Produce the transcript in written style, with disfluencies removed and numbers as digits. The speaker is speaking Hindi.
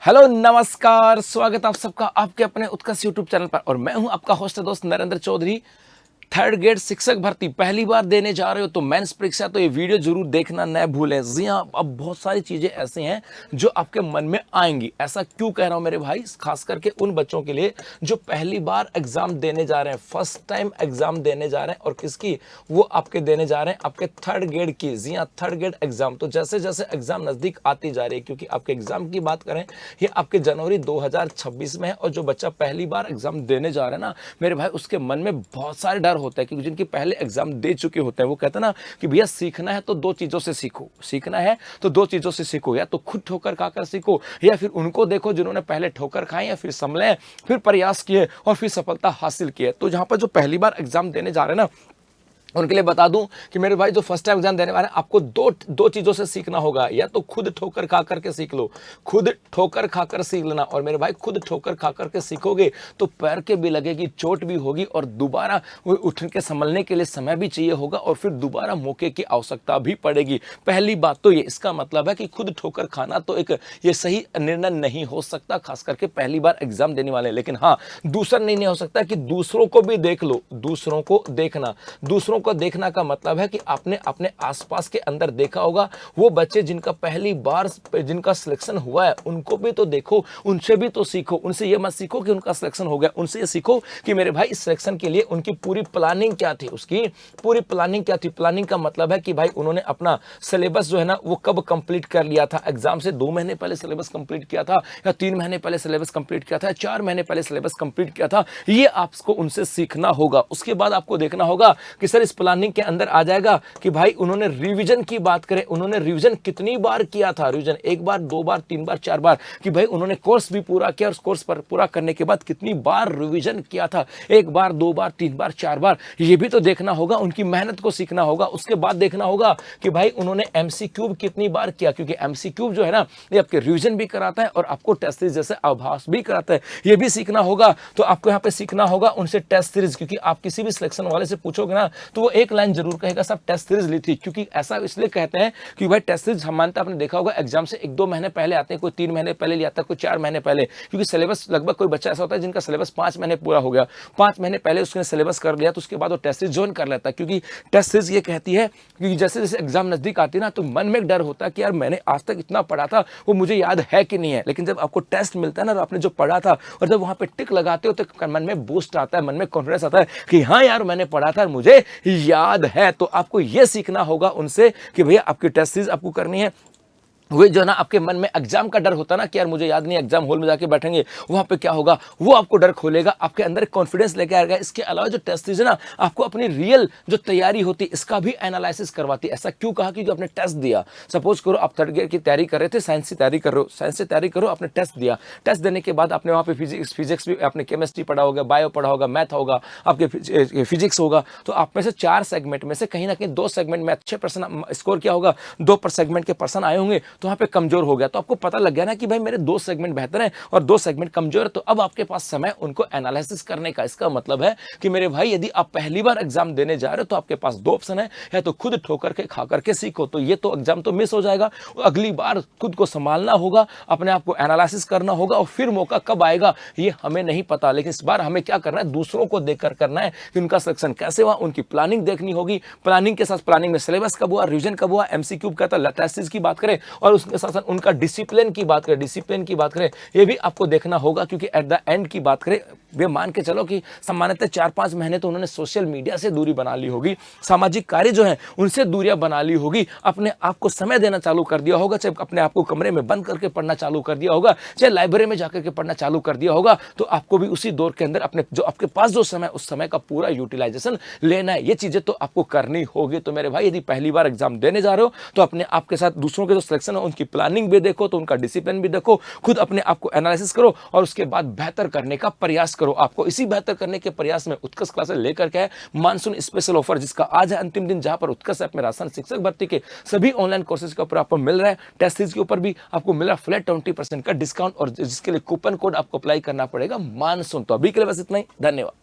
हेलो नमस्कार, स्वागत आप सबका आपके अपने उत्कर्ष यूट्यूब चैनल पर। और मैं हूं आपका होस्ट दोस्त नरेंद्र चौधरी। थर्ड ग्रेड शिक्षक भर्ती पहली बार देने जा रहे हो तो मेंस परीक्षा, तो ये वीडियो जरूर देखना न भूलें। जी हाँ, अब बहुत सारी चीजें ऐसी हैं जो आपके मन में आएंगी। ऐसा क्यों कह रहा हूं मेरे भाई? खास करके उन बच्चों के लिए जो पहली बार एग्जाम देने जा रहे हैं, फर्स्ट टाइम एग्जाम देने जा रहे हैं। और किसकी? वो आपके देने जा रहे हैं आपके थर्ड ग्रेड की। जी हाँ, थर्ड ग्रेड एग्जाम। तो जैसे जैसे एग्जाम नजदीक आती जा रही है, क्योंकि आपके एग्जाम की बात करें, ये आपके जनवरी 2026 में है। और जो बच्चा पहली बार एग्जाम देने जा रहा है ना मेरे भाई, उसके मन में बहुत सारे डर होता है। क्योंकि जिनके पहले एग्जाम दे चुके होते हैं वो कहते हैं ना कि भैया सीखना है तो दो चीजों से सीखो, सीखना है तो दो चीजों से सीखो, या तो खुद ठोकर खाकर सीखो या फिर उनको देखो जिन्होंने पहले ठोकर खाई या फिर संभले, फिर प्रयास किए और फिर सफलता हासिल की है। तो जहां पर जो पहली बार एग्जाम देने जा रहे हैं ना, उनके लिए बता दूं कि मेरे भाई जो फर्स्ट टाइम एग्जाम देने वाले हैं, आपको दो चीजों से सीखना होगा। या तो खुद ठोकर खा करके सीख लो, खुद ठोकर खाकर सीख लेना। और मेरे भाई खुद ठोकर खा करके सीखोगे तो पैर के भी लगेगी, चोट भी होगी और दोबारा उठ के संभलने के लिए समय भी चाहिए होगा और फिर दोबारा मौके की आवश्यकता भी पड़ेगी। पहली बात तो ये, इसका मतलब है कि खुद ठोकर खाना तो एक ये सही निर्णय नहीं हो सकता, खास करके पहली बार एग्जाम देने वाले। लेकिन हाँ, दूसरा नहीं हो सकता कि दूसरों को भी देख लो। दूसरों को देखना, दूसरों को देखना का मतलब है कि आपने अपने आसपास के अंदर देखा होगा वो बच्चे जिनका पहली बार जिनका सिलेक्शन हुआ है, उनको भी तो देखो, उनसे भी तो सीखो। उनसे ये मत सीखो कि उनका सिलेक्शन हो गया, उनसे ये सीखो कि मेरे भाई इस सिलेक्शन के लिए उनकी पूरी प्लानिंग क्या थी, उसकी पूरी प्लानिंग क्या थी। प्लानिंग का मतलब है कि भाई उन्होंने अपना सिलेबस जो है ना वो कब कंप्लीट कर लिया था। एग्जाम से 2 महीने पहले सिलेबस कंप्लीट किया था, या 3 महीने पहले सिलेबस कंप्लीट किया था, 4 महीने पहले सिलेबस कंप्लीट किया था। ये आपको उनसे सीखना होगा। उसके बाद आपको देखना होगा कि सर इस प्लानिंग के अंदर आ जाएगा कि भाई उन्होंने रिवीजन की बात करें, उन्होंने रिवीजन कितनी बार किया था। रिवीजन 1 बार, 2 बार, 3 बार, 4 बार, कि भाई उन्होंने कोर्स भी पूरा किया और कोर्स पर पूरा करने के बाद कितनी बार रिवीजन किया था। 1 बार, 2 बार, 3 बार, 4 बार, ये भी तो देखना होगा। उनकी मेहनत को सीखना होगा। उसके बाद देखना होगा कि भाई उन्होंने एमसीक्यू कितनी बार किया, क्योंकि एमसीक्यू जो है ना ये आपके रिवीजन भी कराता है और आपको टेस्ट सीरीज जैसे आभास भी कराता है। ये भी सीखना होगा। तो आपको यहाँ पे सीखना होगा उनसे टेस्ट सीरीज, क्योंकि आप किसी भी सिलेक्शन वाले से पूछोगे ना तो वो एक लाइन जरूर कहेगा सब टेस्ट सीरीज ली थी। क्योंकि ऐसा इसलिए कहते हैं कि भाई टेस्ट सीरीज हम मानते हैं, आपने देखा होगा एग्जाम से 1-2 महीने पहले आते हैं, कोई 3 महीने पहले ले आता है, कोई 4 महीने पहले। क्योंकि सिलेबस लगभग, कोई बच्चा ऐसा होता है जिनका सिलेबस 5 महीने पूरा हो गया, 5 महीने पहले उसने सिलेबस कर लिया, तो उसके बाद वो टेस्ट सीरीज ज्वाइन कर लेता है। क्योंकि टेस्ट सीरीज ये कहती है कि जैसे जैसे एग्जाम नजदीक आती है ना तो मन में एक डर होता है कि यार मैंने आज तक इतना पढ़ा था वो मुझे याद है कि नहीं है। लेकिन जब आपको टेस्ट मिलता है ना, आपने जो पढ़ा था और जब वहां पे टिक लगाते हो तो मन में बूस्ट आता है, मन में कॉन्फिडेंस आता है कि हाँ यार मैंने पढ़ा था और मुझे याद है। तो आपको यह सीखना होगा उनसे कि भैया आपकी टेस्ट सीरीज आपको करनी है। वे जो ना आपके मन में एग्जाम का डर होता ना कि यार मुझे याद नहीं, एग्जाम हॉल में जाके बैठेंगे वहां पे क्या होगा, वो आपको डर खोलेगा, आपके अंदर कॉन्फिडेंस लेके आएगा। इसके अलावा जो टेस्ट है ना, आपको अपनी रियल जो तैयारी होती है इसका भी एनालिसिस करवाती है। ऐसा क्यों कहा? क्योंकि आपने टेस्ट दिया। सपोज करो आप थर्ड गियर की तैयारी कर रहे थे, साइंस की तैयारी कर रहे हो, साइंस से तैयारी करो, आपने टेस्ट दिया। टेस्ट देने के बाद आपने वहां पे फिजिक्स भी, आपने केमिस्ट्री पढ़ा होगा, बायो पढ़ा होगा, मैथ होगा, आपके फिजिक्स होगा। तो आप में से 4 सेगमेंट में से कहीं ना कहीं 2 सेगमेंट में अच्छे पर्सन स्कोर किया होगा, 2 पर सेगमेंट के पर्सन आए होंगे, तो वहां पे कमजोर हो गया। तो आपको पता लग गया ना कि भाई मेरे 2 सेगमेंट बेहतर हैं और 2 सेगमेंट कमजोर है। तो अब आपके पास समय उनको एनालिसिस करने का। इसका मतलब है कि मेरे भाई यदि आप पहली बार एग्जाम देने जा रहे हो तो आपके पास 2 ऑप्शन है, या तो खुद ठोकर के खा करके सीखो, तो ये तो एग्जाम तो मिस हो जाएगा। अगली बार खुद को संभालना होगा, अपने आप को एनालिसिस करना होगा और फिर मौका कब आएगा ये हमें नहीं पता। लेकिन इस बार हमें क्या करना है, दूसरों को देखकर करना है कि उनका सिलेक्शन कैसे हुआ, उनकी प्लानिंग देखनी होगी। प्लानिंग के साथ प्लानिंग में सिलेबस कब हुआ, रिवीजन कब हुआ, एमसीक्यू का टेस्ट की बात करें और उसके साथ साथ उनका डिसिप्लिन की बात करें, ये भी आपको देखना होगा। क्योंकि एट द एंड की बात करें, वे मान के चलो कि सामान्यतः 4-5 महीने तो उन्होंने सोशल मीडिया से दूरी बना ली होगी, सामाजिक कार्य जो है उनसे दूरियां बना ली होगी, अपने आप को समय देना चालू कर दिया होगा, चाहे अपने आप को कमरे में बंद करके पढ़ना चालू कर दिया होगा, चाहे लाइब्रेरी में जाकर के पढ़ना चालू कर दिया होगा। तो आपको भी उसी दौर के अंदर अपने जो आपके पास जो समय, उस समय का पूरा यूटिलाइजेशन लेना है। ये चीजें तो आपको करनी होगी। तो मेरे भाई यदि पहली बार एग्जाम देने जा रहे हो तो अपने आप के साथ दूसरों के जो सिलेक्शन है उनकी प्लानिंग भी देखो, तो उनका डिसिप्लिन भी देखो, खुद अपने आप को एनालिसिस करो और उसके बाद बेहतर करने का प्रयास करो। आपको इसी बेहतर करने के प्रयास में उत्कर्ष क्लासेस लेकर के मानसून स्पेशल ऑफर, जिसका आज है अंतिम दिन, जहां पर उत्कर्ष ऐप में राजस्थान शिक्षक भर्ती के सभी ऑनलाइन कोर्सेज के ऊपर आपको मिल रहा है, टेस्ट सीरीज के ऊपर भी आपको मिल रहा है फ्लैट 20% का डिस्काउंट, और जिसके लिए कूपन कोड आपको अप्लाई करना पड़ेगा मानसून। तो अभी के लिए बस इतना ही, धन्यवाद।